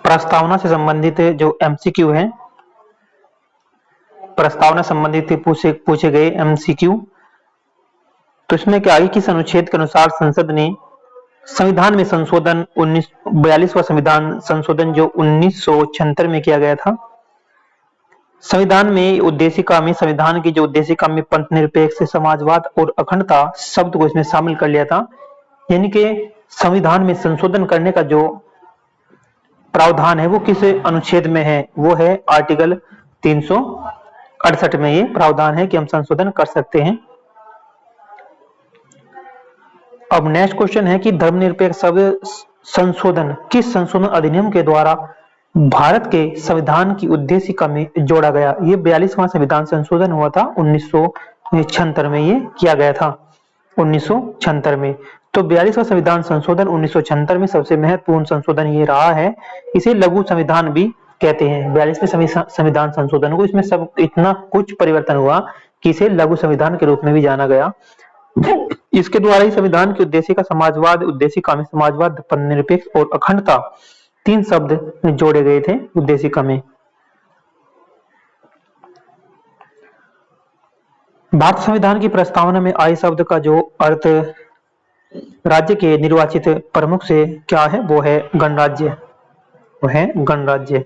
प्रस्तावना से संबंधित जो एमसीक्यू है, प्रस्तावना संबंधित पूछे गए एमसीक्यू। तो इसमें क्या है, किस अनुच्छेद के अनुसार संसद ने संविधान में संशोधन 42वां संविधान संशोधन जो 1976 में किया गया था। संविधान में उद्देशिका में, संविधान की जो उद्देशिका में पंथ निरपेक्ष, समाजवाद और अखंडता शब्द को इसमें शामिल कर लिया था। यानी कि संविधान में संशोधन करने का जो प्रावधान है वो किस अनुच्छेद में है, वो है आर्टिकल 368 में ये प्रावधान है कि हम संशोधन कर सकते हैं। अब नेक्स्ट क्वेश्चन है कि धर्मनिरपेक्ष शब्द संशोधन किस संशोधन अधिनियम के द्वारा भारत के संविधान की उद्देशिका में जोड़ा गया। ये 42वां संविधान संशोधन हुआ था 1976 में, ये किया गया था 1976 में। तो 42वां संविधान संशोधन 1976 में सबसे महत्वपूर्ण संशोधन ये रहा है। इसे लघु संविधान भी कहते हैं। 42वें संविधान संशोधन को, इसमें सब इतना कुछ परिवर्तन हुआ कि इसे लघु संविधान के रूप में भी जाना गया। इसके द्वारा ही संविधान की उद्देशिका समाजवाद, उद्देशिका में समाजवाद, निरपेक्ष और अखंडता 3 शब्द जोड़े गए थे उद्देशिका में। भारत संविधान की प्रस्तावना में आए शब्द का जो अर्थ राज्य के निर्वाचित प्रमुख से क्या है, वो है गणराज्य, वो है गणराज्य।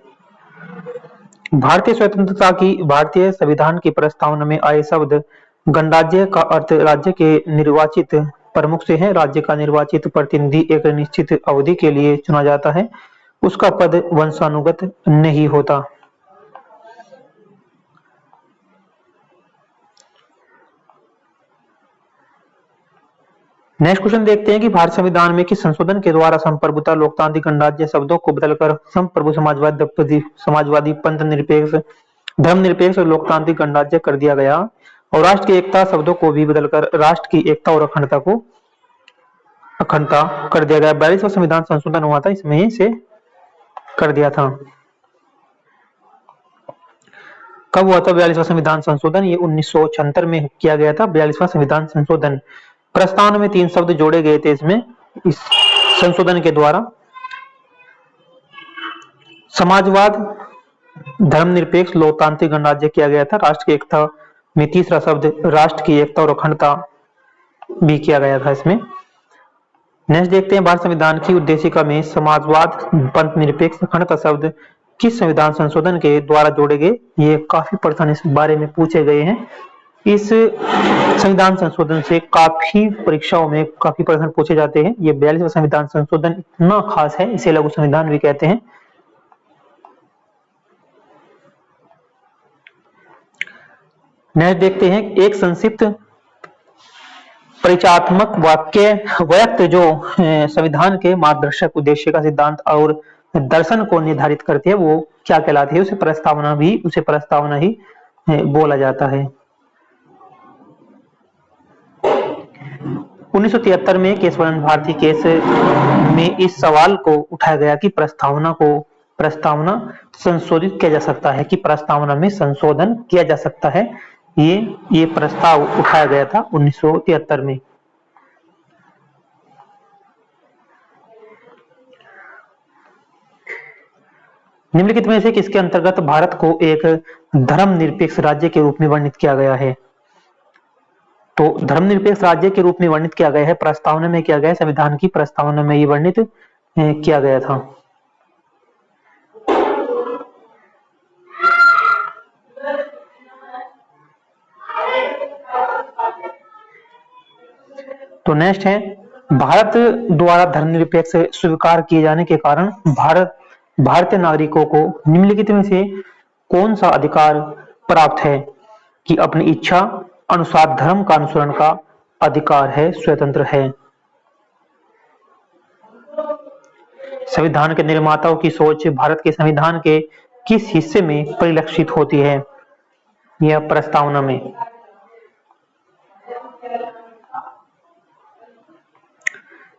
भारतीय स्वतंत्रता की, भारतीय संविधान की प्रस्तावना में आए शब्द गणराज्य का अर्थ राज्य के निर्वाचित प्रमुख से है। राज्य का निर्वाचित प्रतिनिधि एक निश्चित अवधि के लिए चुना जाता है, उसका पद वंशानुगत नहीं होता। नेक्स्ट क्वेश्चन देखते हैं कि भारत संविधान में किस संशोधन के द्वारा संप्रभुता, लोकतांत्रिक, गणराज्य शब्दों को बदलकर संप्रभु, समाजवादी, पंथ निरपेक्ष, धर्मनिरपेक्ष और लोकतांत्रिक गणराज्य कर दिया गया। और राष्ट्र की एकता शब्दों को भी बदलकर राष्ट्र की एकता और अखंडता कर दिया गया। 42वां संविधान संशोधन हुआ था, इसमें इसे कर दिया था। कब हुआ था 42वां संविधान संशोधन? ये 1976 में किया गया था 42वां संविधान संशोधन। प्रस्तावना में 3 शब्द जोड़े गए थे इसमें, इस संशोधन के द्वारा। समाजवाद, धर्मनिरपेक्ष, लोकतांत्रिक, गणराज्य किया गया था। राष्ट्र की एकता में तीसरा शब्द राष्ट्र की एकता और अखंडता भी किया गया था इसमें। नेक्स्ट देखते हैं, भारत संविधान की उद्देशिका में समाजवाद, पंथ निरपेक्ष, अखंडता शब्द किस संविधान संशोधन के द्वारा जोड़े गए। ये काफी प्रश्न इस बारे में पूछे गए हैं। इस संविधान संशोधन से काफी परीक्षाओं में काफी प्रश्न पूछे जाते हैं। ये 42वां संविधान संशोधन इतना खास है, इसे लघु संविधान भी कहते हैं। नेक्स्ट देखते हैं, एक संक्षिप्त परिचयात्मक वाक्य जो संविधान के मार्गदर्शक उद्देश्य का सिद्धांत और दर्शन को निर्धारित करती है, वो क्या कहलाती है? उसे प्रस्तावना ही बोला जाता है। 1973 में केशवानंद भारती केस में इस सवाल को उठाया गया कि प्रस्तावना संशोधित किया जा सकता है, कि प्रस्तावना में संशोधन किया जा सकता है। ये प्रस्ताव उठाया गया था 1973 में। निम्नलिखित में से किसके अंतर्गत भारत को एक धर्मनिरपेक्ष राज्य के रूप में वर्णित किया गया है? तो धर्मनिरपेक्ष राज्य के रूप में वर्णित किया गया है, प्रस्तावना में किया गया है, संविधान की प्रस्तावना में ये वर्णित किया गया था। तो नेक्स्ट है, भारत द्वारा धर्मनिरपेक्ष स्वीकार किए जाने के कारण भारतीय नागरिकों को निम्नलिखित में से कौन सा अधिकार प्राप्त है? कि अपनी इच्छा अनुसार धर्म का अनुसरण का अधिकार है, स्वतंत्र है। संविधान के निर्माताओं की सोच भारत के संविधान के किस हिस्से में परिलक्षित होती है? यह प्रस्तावना में।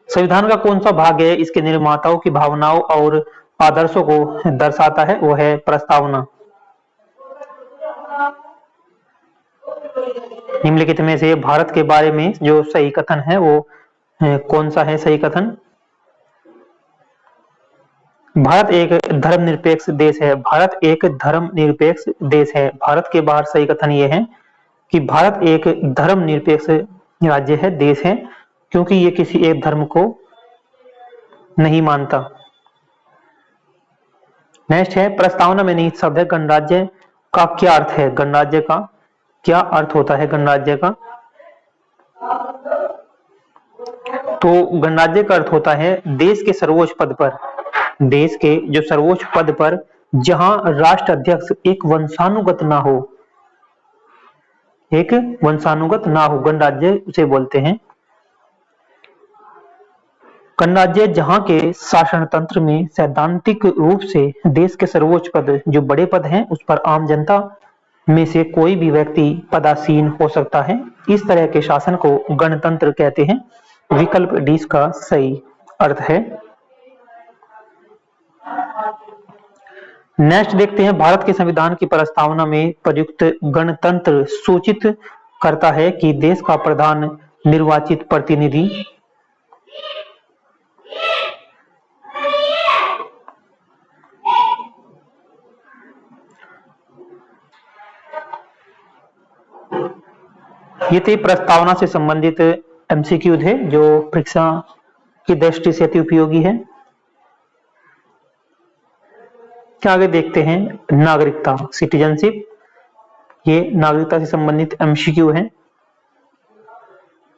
संविधान का कौन सा भाग है इसके निर्माताओं की भावनाओं और आदर्शों को दर्शाता है? वो है प्रस्तावना। निम्नलिखित में से भारत के बारे में जो सही कथन है वो कौन सा है सही कथन? भारत एक धर्मनिरपेक्ष देश है। भारत एक धर्मनिरपेक्ष देश है। भारत के बाहर सही कथन ये है कि भारत एक धर्मनिरपेक्ष राज्य है, देश है, क्योंकि ये किसी एक धर्म को नहीं मानता। नेक्स्ट है, प्रस्तावना में निहित शब्द है गणराज्य का क्या अर्थ है? गणराज्य का क्या अर्थ होता है? गणराज्य का तो गणराज्य का अर्थ होता है देश के सर्वोच्च पद पर, देश के जो सर्वोच्च पद पर जहां राष्ट्र अध्यक्ष एक वंशानुगत ना हो, एक वंशानुगत ना हो, गणराज्य उसे बोलते हैं। गणराज्य जहां के शासन तंत्र में सैद्धांतिक रूप से देश के सर्वोच्च पद, जो बड़े पद हैं, उस पर आम जनता में से कोई भी व्यक्ति पदासीन हो सकता है। इस तरह के शासन को गणतंत्र कहते हैं। विकल्प डी का सही अर्थ है। नेक्स्ट देखते हैं, भारत के संविधान की प्रस्तावना में प्रयुक्त गणतंत्र सूचित करता है कि देश का प्रधान निर्वाचित प्रतिनिधि ये थे प्रस्तावना से संबंधित एमसीक्यू थे जो परीक्षा की दृष्टि से अति उपयोगी है। आगे देखते हैं नागरिकता, सिटीजनशिप। ये नागरिकता से संबंधित एमसीक्यू है।